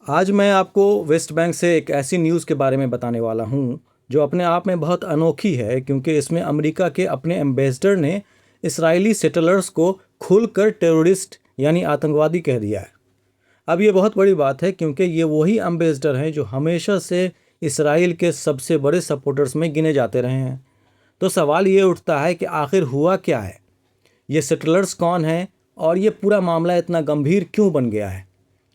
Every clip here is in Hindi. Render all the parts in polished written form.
आज मैं आपको वेस्ट बैंक से एक ऐसी न्यूज़ के बारे में बताने वाला हूँ जो अपने आप में बहुत अनोखी है, क्योंकि इसमें अमेरिका के अपने एम्बेसडर ने इसराइली सेटलर्स को खुलकर टेररिस्ट यानी आतंकवादी कह दिया है। अब ये बहुत बड़ी बात है, क्योंकि ये वही एम्बेसडर हैं जो हमेशा से इसराइल के सबसे बड़े सपोर्टर्स में गिने जाते रहे हैं। तो सवाल ये उठता है कि आखिर हुआ क्या है, ये सेटलर्स कौन हैं और ये पूरा मामला इतना गंभीर क्यों बन गया है।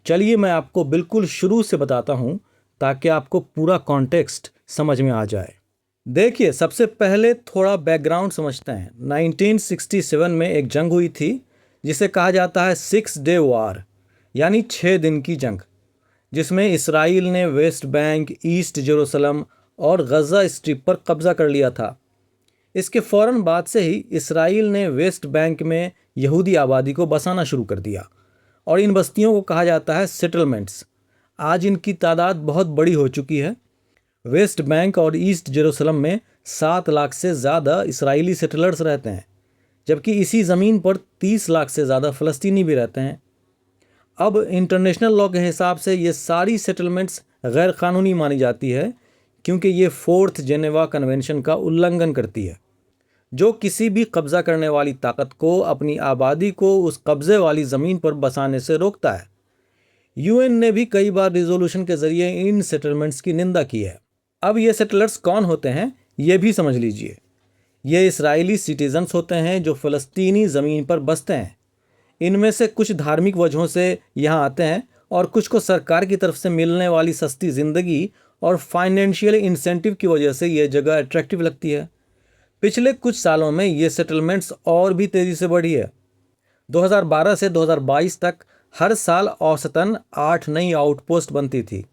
चलिए मैं आपको बिल्कुल शुरू से बताता हूँ ताकि आपको पूरा कॉन्टेक्स्ट समझ में आ जाए। देखिए, सबसे पहले थोड़ा बैकग्राउंड समझते हैं। 1967 में एक जंग हुई थी जिसे कहा जाता है 6 डे वार, यानी 6 दिन की जंग, जिसमें इसराइल ने वेस्ट बैंक, ईस्ट जेरूसलम और गज़ा स्ट्रिप पर कब्जा कर लिया था। इसके फ़ौरन बाद से ही इसराइल ने वेस्ट बैंक में यहूदी आबादी को बसाना शुरू कर दिया और इन बस्तियों को कहा जाता है सेटलमेंट्स। आज इनकी तादाद बहुत बड़ी हो चुकी है। वेस्ट बैंक और ईस्ट जेरूसलम में 7 लाख से ज़्यादा इसराइली सेटलर्स रहते हैं, जबकि इसी ज़मीन पर 30 लाख से ज़्यादा फ़लस्तीनी भी रहते हैं। अब इंटरनेशनल लॉ के हिसाब से ये सारी सेटलमेंट्स गैर कानूनी मानी जाती है, क्योंकि ये 4th जेनेवा कन्वेंशन का उल्लंघन करती है, जो किसी भी कब्जा करने वाली ताकत को अपनी आबादी को उस कब्जे वाली ज़मीन पर बसाने से रोकता है। यूएन ने भी कई बार रिजोल्यूशन के जरिए इन सेटलमेंट्स की निंदा की है। अब ये सेटलर्स कौन होते हैं, ये भी समझ लीजिए। ये इसराइली सिटीजन्स होते हैं जो फ़लस्तीनी ज़मीन पर बसते हैं। इनमें से कुछ धार्मिक वजहों से यहाँ आते हैं और कुछ को सरकार की तरफ से मिलने वाली सस्ती ज़िंदगी और फाइनेंशियल इंसेंटिव की वजह से ये जगह अट्रैक्टिव लगती है। पिछले कुछ सालों में ये सेटलमेंट्स और भी तेज़ी से बढ़ी है। 2012 से 2022 तक हर साल औसतन 8 नई आउटपोस्ट बनती थी,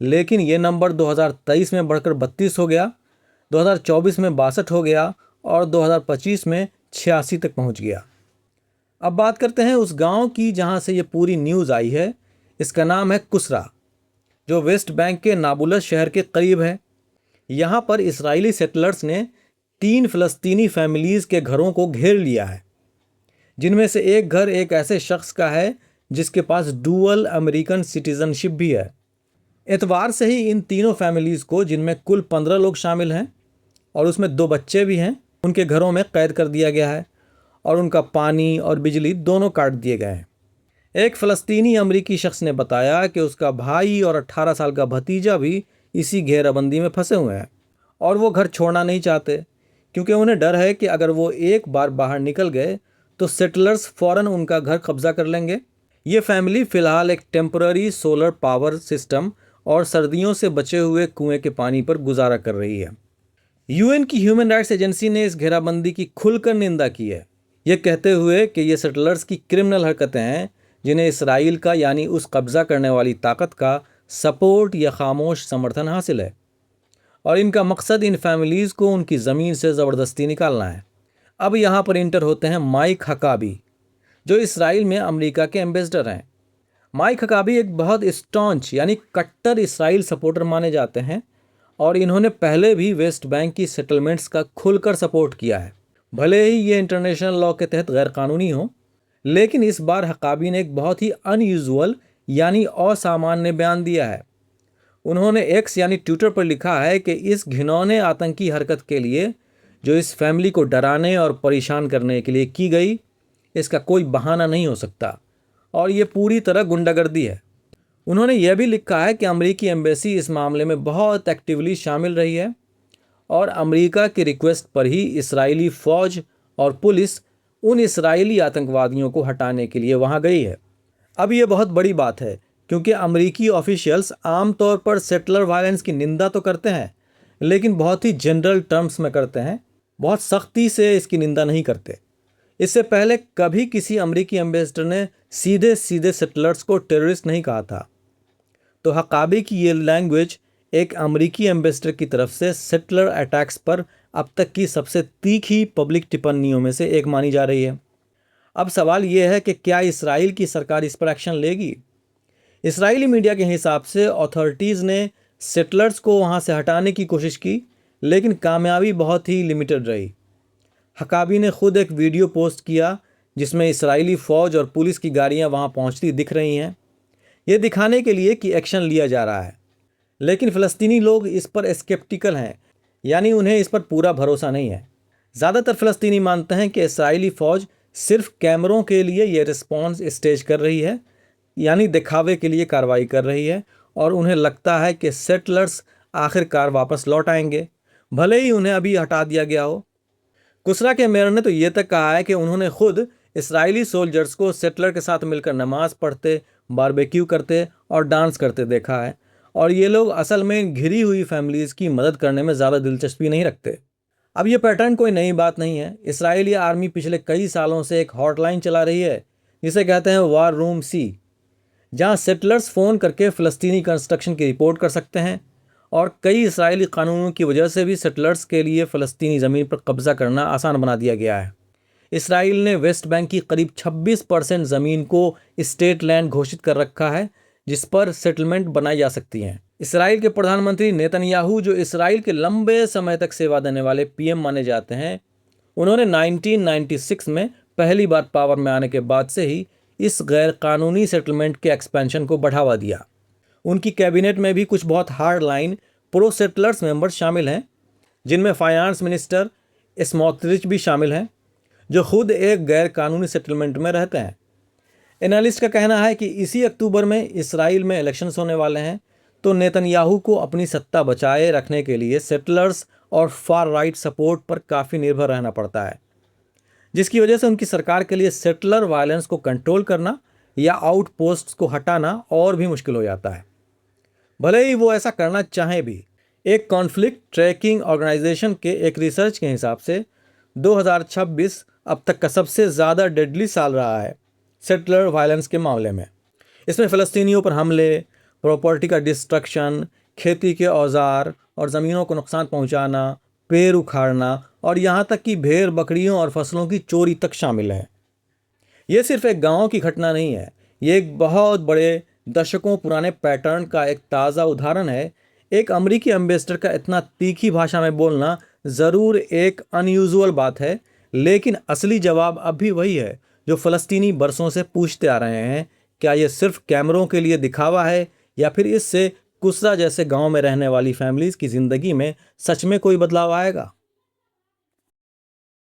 लेकिन ये नंबर 2023 में बढ़कर 32 हो गया, 2024 में 62 हो गया और 2025 में 86 तक पहुंच गया। अब बात करते हैं उस गांव की जहां से ये पूरी न्यूज़ आई है। इसका नाम है कुसरा, जो वेस्ट बैंक के नाबुलस शहर के करीब है। यहाँ पर इसराइली सेटलर्स ने 3 फ़लस्तीनी फैमिलीज़ के घरों को घेर लिया है, जिनमें से एक घर एक ऐसे शख्स का है जिसके पास डुअल अमेरिकन सिटीजनशिप भी है। इतवार से ही इन तीनों फैमिलीज़ को, जिनमें कुल 15 लोग शामिल हैं और उसमें 2 बच्चे भी हैं, उनके घरों में कैद कर दिया गया है और उनका पानी और बिजली दोनों काट दिए गए हैं। एक फ़लस्तीनी अमेरिकी शख्स ने बताया कि उसका भाई और 18 साल का भतीजा भी इसी घेराबंदी में फंसे हुए हैं और वो घर छोड़ना नहीं चाहते, क्योंकि उन्हें डर है कि अगर वो एक बार बाहर निकल गए तो सेटलर्स फ़ौरन उनका घर कब्जा कर लेंगे। ये फैमिली फ़िलहाल एक टेम्पररी सोलर पावर सिस्टम और सर्दियों से बचे हुए कुएं के पानी पर गुजारा कर रही है। यूएन की ह्यूमन राइट्स एजेंसी ने इस घेराबंदी की खुलकर निंदा की है, ये कहते हुए कि ये सेटलर्स की क्रिमिनल हरकतें हैं जिन्हें इसराइल का, यानी उस कब्जा करने वाली ताकत का सपोर्ट या खामोश समर्थन हासिल है, और इनका मकसद इन फैमिलीज़ को उनकी ज़मीन से ज़बरदस्ती निकालना है। अब यहाँ पर इंटर होते हैं माइक हकाबी, जो इसराइल में अमेरिका के एम्बेसडर हैं। माइक हकाबी एक बहुत स्टॉन्च यानी कट्टर इसराइल सपोर्टर माने जाते हैं और इन्होंने पहले भी वेस्ट बैंक की सेटलमेंट्स का खुलकर सपोर्ट किया है, भले ही ये इंटरनेशनल लॉ के तहत गैर कानूनी हो। लेकिन इस बार हकाबी ने एक बहुत ही अनयूजुअल यानी असामान्य बयान दिया है। उन्होंने एक्स यानी ट्विटर पर लिखा है कि इस घिनौने आतंकी हरकत के लिए, जो इस फैमिली को डराने और परेशान करने के लिए की गई, इसका कोई बहाना नहीं हो सकता और ये पूरी तरह गुंडागर्दी है। उन्होंने यह भी लिखा है कि अमेरिकी एम्बेसी इस मामले में बहुत एक्टिवली शामिल रही है और अमेरिका की रिक्वेस्ट पर ही इसराइली फ़ौज और पुलिस उन इसराइली आतंकवादियों को हटाने के लिए वहां गई है। अब ये बहुत बड़ी बात है, क्योंकि अमेरिकी ऑफिशियल्स आमतौर पर सेटलर वायलेंस की निंदा तो करते हैं, लेकिन बहुत ही जनरल टर्म्स में करते हैं, बहुत सख्ती से इसकी निंदा नहीं करते। इससे पहले कभी किसी अमेरिकी एम्बेसडर ने सीधे सीधे सेटलर्स को टेररिस्ट नहीं कहा था। तो हकाबी की ये लैंग्वेज एक अमेरिकी एम्बेसडर की तरफ से सेटलर अटैक्स पर अब तक की सबसे तीखी पब्लिक टिप्पणियों में से एक मानी जा रही है। अब सवाल ये है कि क्या इसराइल की सरकार इस पर एक्शन लेगी। इसराइली मीडिया के हिसाब से अथॉरिटीज़ ने सेटलर्स को वहाँ से हटाने की कोशिश की, लेकिन कामयाबी बहुत ही लिमिटेड रही। हकाबी ने खुद एक वीडियो पोस्ट किया जिसमें इसराइली फ़ौज और पुलिस की गाड़ियाँ वहाँ पहुँचती दिख रही हैं। ये दिखाने के लिए कि एक्शन लिया जा रहा है। लेकिन फ़लस्तीनी लोग इस पर स्केप्टिकल हैं, यानी उन्हें इस पर पूरा भरोसा नहीं है। ज़्यादातर फ़लस्तीनी मानते हैं कि इस्राएली फ़ौज सिर्फ कैमरों के लिए ये रिस्पॉन्स स्टेज कर रही है, यानी दिखावे के लिए कार्रवाई कर रही है, और उन्हें लगता है कि सेटलर्स आखिरकार वापस लौट आएंगे, भले ही उन्हें अभी हटा दिया गया हो। कुसरा के मेयर ने तो ये तक कहा है कि उन्होंने खुद इसराइली सोल्जर्स को सेटलर के साथ मिलकर नमाज पढ़ते, बारबेक्यू करते और डांस करते देखा है, और ये लोग असल में घिरी हुई फैमिलीज़ की मदद करने में ज़्यादा दिलचस्पी नहीं रखते। अब ये पैटर्न कोई नई बात नहीं है। इसराइली आर्मी पिछले कई सालों से एक हॉटलाइन चला रही है जिसे कहते हैं वार रूम सी, जहां सेटलर्स फ़ोन करके फ़लस्तीनी कंस्ट्रक्शन की रिपोर्ट कर सकते हैं, और कई इसराइली कानूनों की वजह से भी सेटलर्स के लिए फ़लस्तीनी ज़मीन पर कब्ज़ा करना आसान बना दिया गया है। इसराइल ने वेस्ट बैंक की करीब 26% ज़मीन को स्टेट लैंड घोषित कर रखा है, जिस पर सेटलमेंट बनाई जा सकती हैं। इसराइल के प्रधानमंत्री नेतन्याहू, जो इसराइल के लंबे समय तक सेवा देने वाले पीएम माने जाते हैं, उन्होंने 1996 में पहली बार पावर में आने के बाद से ही इस गैर कानूनी सेटलमेंट के एक्सपेंशन को बढ़ावा दिया। उनकी कैबिनेट में भी कुछ बहुत hard line pro settlers members शामिल हैं, जिनमें फाइनेंस मिनिस्टर स्मोट्रिच भी शामिल हैं, जो खुद एक गैर कानूनी सेटलमेंट में रहते हैं। एनालिस्ट का कहना है कि इसी अक्टूबर में इसराइल में इलेक्शंस होने वाले हैं, तो नेतन्याहू को अपनी सत्ता बचाए रखने के लिए सेटलर्स और फार राइट सपोर्ट पर काफ़ी निर्भर रहना पड़ता है, जिसकी वजह से उनकी सरकार के लिए सेटलर वायलेंस को कंट्रोल करना या आउटपोस्ट्स को हटाना और भी मुश्किल हो जाता है, भले ही वो ऐसा करना चाहें भी। एक कॉन्फ्लिक्ट ट्रैकिंग ऑर्गेनाइजेशन के एक रिसर्च के हिसाब से 2026 अब तक का सबसे ज़्यादा डेडली साल रहा है सेटलर वायलेंस के मामले में। इसमें फ़लस्तीनियों पर हमले, प्रॉपर्टी का डिस्ट्रक्शन, खेती के औजार और ज़मीनों को नुकसान पहुंचाना, पेड़ उखाड़ना और यहाँ तक कि भेड़, बकरियों और फसलों की चोरी तक शामिल है। ये सिर्फ एक गांव की घटना नहीं है, ये एक बहुत बड़े दशकों पुराने पैटर्न का एक ताज़ा उदाहरण है। एक अमेरिकी एम्बेसडर का इतना तीखी भाषा में बोलना ज़रूर एक अनयूजुअल बात है, लेकिन असली जवाब अब भी वही है जो फ़लस्तीनी बरसों से पूछते आ रहे हैं। क्या ये सिर्फ कैमरों के लिए दिखावा है, या फिर इससे कुसरा जैसे गांव में रहने वाली फैमिलीज़ की ज़िंदगी में सच में कोई बदलाव आएगा?